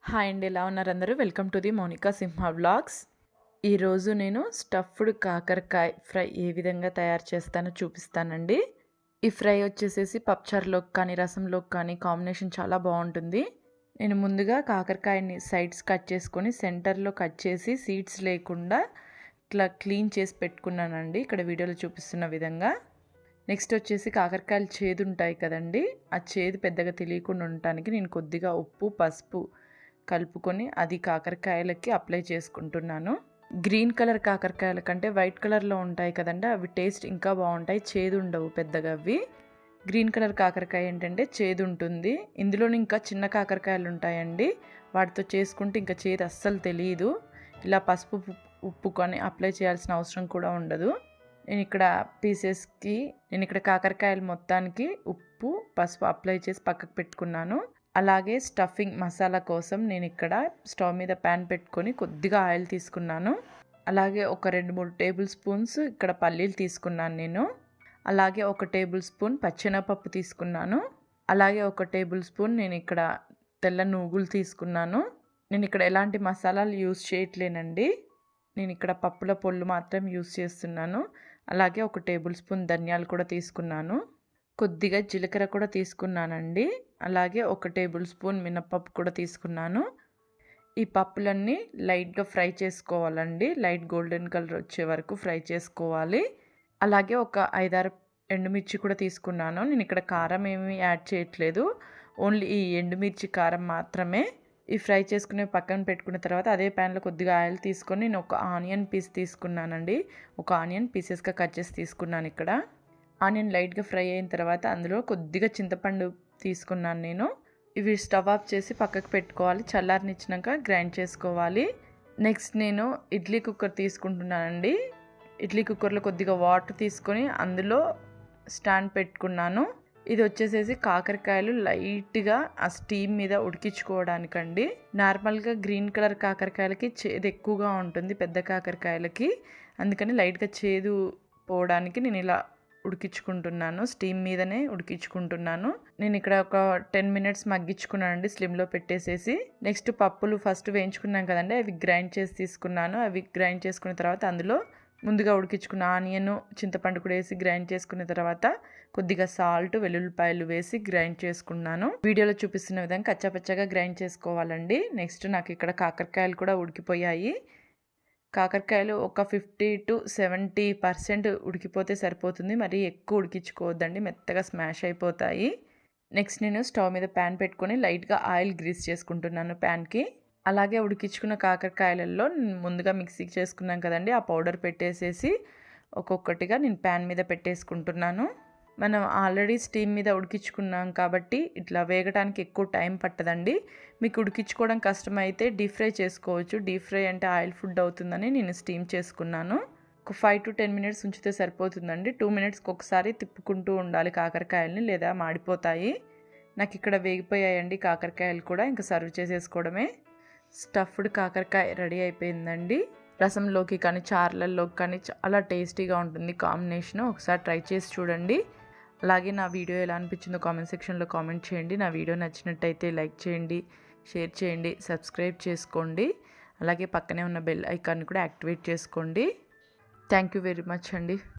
Hi అండి, ఎలా ఉన్నారు అందరూ? Welcome to the Mounika Simha vlogs. ఈరోజు నేను స్టఫ్డ్ కాకరకాయ ఫ్రై ఏ విధంగా తయారు చేస్తానో చూపిస్తానండి. ఈ ఫ్రై వచ్చేసేసి పప్పుచారులోకి కానీ రసంలోకి కానీ కాంబినేషన్ చాలా బాగుంటుంది. నేను ముందుగా కాకరకాయని సైడ్స్ కట్ చేసుకొని సెంటర్లో కట్ చేసి సీడ్స్ లేకుండా ఇట్లా క్లీన్ చేసి పెట్టుకున్నానండి, ఇక్కడ వీడియోలో చూపిస్తున్న విధంగా. నెక్స్ట్ వచ్చేసి కాకరకాయలు చేదు ఉంటాయి కదండి, ఆ చేదు పెద్దగా తెలియకుండా ఉండటానికి నేను కొద్దిగా ఉప్పు పసుపు కలుపుకొని అది కాకరకాయలకి అప్లై చేసుకుంటున్నాను. గ్రీన్ కలర్ కాకరకాయల కంటే వైట్ కలర్లో ఉంటాయి కదండి, అవి టేస్ట్ ఇంకా బాగుంటాయి, చేదు ఉండవు పెద్దగా. అవి గ్రీన్ కలర్ కాకరకాయ ఏంటంటే చేదు ఉంటుంది. ఇందులో ఇంకా చిన్న కాకరకాయలు ఉంటాయండి, వాటితో చేసుకుంటే ఇంకా చేదు అస్సలు తెలియదు. ఇలా పసుపు ఉప్పు కొని అప్లై చేయాల్సిన అవసరం కూడా ఉండదు. నేను ఇక్కడ కాకరకాయలు మొత్తానికి ఉప్పు పసుపు అప్లై చేసి పక్కకు పెట్టుకున్నాను. అలాగే స్టఫింగ్ మసాలా కోసం నేను ఇక్కడ స్టవ్ మీద ప్యాన్ పెట్టుకొని కొద్దిగా ఆయిల్ తీసుకున్నాను. అలాగే ఒక 2-3 టేబుల్ స్పూన్స్ ఇక్కడ పల్లీలు తీసుకున్నాను నేను. అలాగే 1 టేబుల్ స్పూన్ పచ్చెనగపప్పు తీసుకున్నాను. అలాగే 1 టేబుల్ స్పూన్ నేను ఇక్కడ తెల్ల నువ్వులు తీసుకున్నాను. నేను ఇక్కడ ఎలాంటి మసాలాలు యూస్ చేయట్లేనండి, నేను ఇక్కడ పప్పుల పొళ్ళు మాత్రం యూస్ చేస్తున్నాను. అలాగే 1 టేబుల్ స్పూన్ ధనియాలు కూడా తీసుకున్నాను. కొద్దిగా జీలకర్ర కూడా తీసుకున్నానండి. అలాగే 1 టేబుల్ స్పూన్ మినపప్పు కూడా తీసుకున్నాను. ఈ పప్పులన్నీ లైట్గా ఫ్రై చేసుకోవాలండి, లైట్ గోల్డెన్ కలర్ వచ్చే వరకు ఫ్రై చేసుకోవాలి. అలాగే ఒక 5-6 ఎండుమిర్చి కూడా తీసుకున్నాను. నేను ఇక్కడ కారం ఏమీ యాడ్ చేయట్లేదు, ఓన్లీ ఈ ఎండుమిర్చి కారం మాత్రమే. ఈ ఫ్రై చేసుకునే పక్కన పెట్టుకున్న తర్వాత అదే ప్యాన్లో కొద్దిగా ఆయిల్ తీసుకొని నేను ఒక ఆనియన్ పీస్ తీసుకున్నానండి. ఒక ఆనియన్ పీసెస్గా కట్ చేసి తీసుకున్నాను. ఇక్కడ ఆనియన్ లైట్గా ఫ్రై అయిన తర్వాత అందులో కొద్దిగా చింతపండు తీసుకున్నాను నేను. ఇవి స్టవ్ ఆఫ్ చేసి పక్కకు పెట్టుకోవాలి, చల్లారనిచ్చినాక గ్రైండ్ చేసుకోవాలి. నెక్స్ట్ నేను ఇడ్లీ కుక్కర్ తీసుకుంటున్నానండి. ఇడ్లీ కుక్కర్లో కొద్దిగా వాటర్ తీసుకొని అందులో స్టాండ్ పెట్టుకున్నాను. ఇది వచ్చేసేసి కాకరకాయలు లైట్గా ఆ స్టీమ్ మీద ఉడికించుకోవడానికండి. నార్మల్గా గ్రీన్ కలర్ కాకరకాయలకి చేదు ఎక్కువగా ఉంటుంది పెద్ద కాకరకాయలకి, అందుకని లైట్గా చేదు పోవడానికి నేను ఇలా ఉడికించుకుంటున్నాను, స్టీమ్ మీదనే ఉడికించుకుంటున్నాను. నేను ఇక్కడ ఒక 10 మినిట్స్ మగ్గించుకున్నానండి స్లిమ్లో పెట్టేసేసి. నెక్స్ట్ పప్పులు ఫస్ట్ వేయించుకున్నాం కదండి, అవి గ్రైండ్ చేసి తీసుకున్నాను. అవి గ్రైండ్ చేసుకున్న తర్వాత అందులో ముందుగా ఉడికించుకున్న ఆనియన్ చింతపండు కూడా వేసి గ్రైండ్ చేసుకున్న తర్వాత కొద్దిగా సాల్ట్ వెల్లుల్లిపాయలు వేసి గ్రైండ్ చేసుకున్నాను. వీడియోలో చూపిస్తున్న విధంగా కచ్చాపచ్చగా గ్రైండ్ చేసుకోవాలండి. నెక్స్ట్ నాకు ఇక్కడ కాకరకాయలు కూడా ఉడికిపోయాయి. కాకరకాయలు ఒక 50 to 70% ఉడికిపోతే సరిపోతుంది, మరి ఎక్కువ ఉడికించుకోవద్దండి, మెత్తగా స్మాష్ అయిపోతాయి. నెక్స్ట్ నేను స్టవ్ మీద ప్యాన్ పెట్టుకొని లైట్గా ఆయిల్ గ్రీస్ చేసుకుంటున్నాను ప్యాన్కి. అలాగే ఉడికించుకున్న కాకరకాయలలో ముందుగా మిక్సీకి చేసుకున్నాం కదండి, ఆ పౌడర్ పెట్టేసేసి ఒక్కొక్కటిగా నేను ప్యాన్ మీద పెట్టేసుకుంటున్నాను. మనం ఆల్రెడీ స్టీమ్ మీద ఉడికించుకున్నాం కాబట్టి ఇట్లా వేగడానికి ఎక్కువ టైం పట్టదండి. మీకు ఉడికించుకోవడం కష్టమైతే డీప్ ఫ్రై చేసుకోవచ్చు. డీప్ ఫ్రై అంటే ఆయిల్ ఫుడ్ అవుతుందని నేను స్టీమ్ చేసుకున్నాను. ఒక 5 to 10 మినిట్స్ ఉంచితే సరిపోతుందండి. 2 మినిట్స్కి ఒకసారి తిప్పుకుంటూ ఉండాలి కాకరకాయలని, లేదా మాడిపోతాయి. నాకు ఇక్కడ వేగిపోయాయండి కాకరకాయలు కూడా, ఇంకా సర్వ్ చేసేసుకోవడమే. స్టఫ్డ్ కాకరకాయ రెడీ అయిపోయిందండి. రసంలోకి కానీ చార్లల్లోకి కానీ చాలా టేస్టీగా ఉంటుంది కాంబినేషన్. ఒకసారి ట్రై చేసి చూడండి. అలాగే నా వీడియో ఎలా అనిపించిందో కామెంట్ సెక్షన్లో కామెంట్ చేయండి. నా వీడియో నచ్చినట్టయితే లైక్ చేయండి, షేర్ చేయండి, సబ్స్క్రైబ్ చేసుకోండి. అలాగే పక్కనే ఉన్న బెల్ ఐకాన్ని కూడా యాక్టివేట్ చేసుకోండి. థ్యాంక్ యూ వెరీ మచ్ అండి.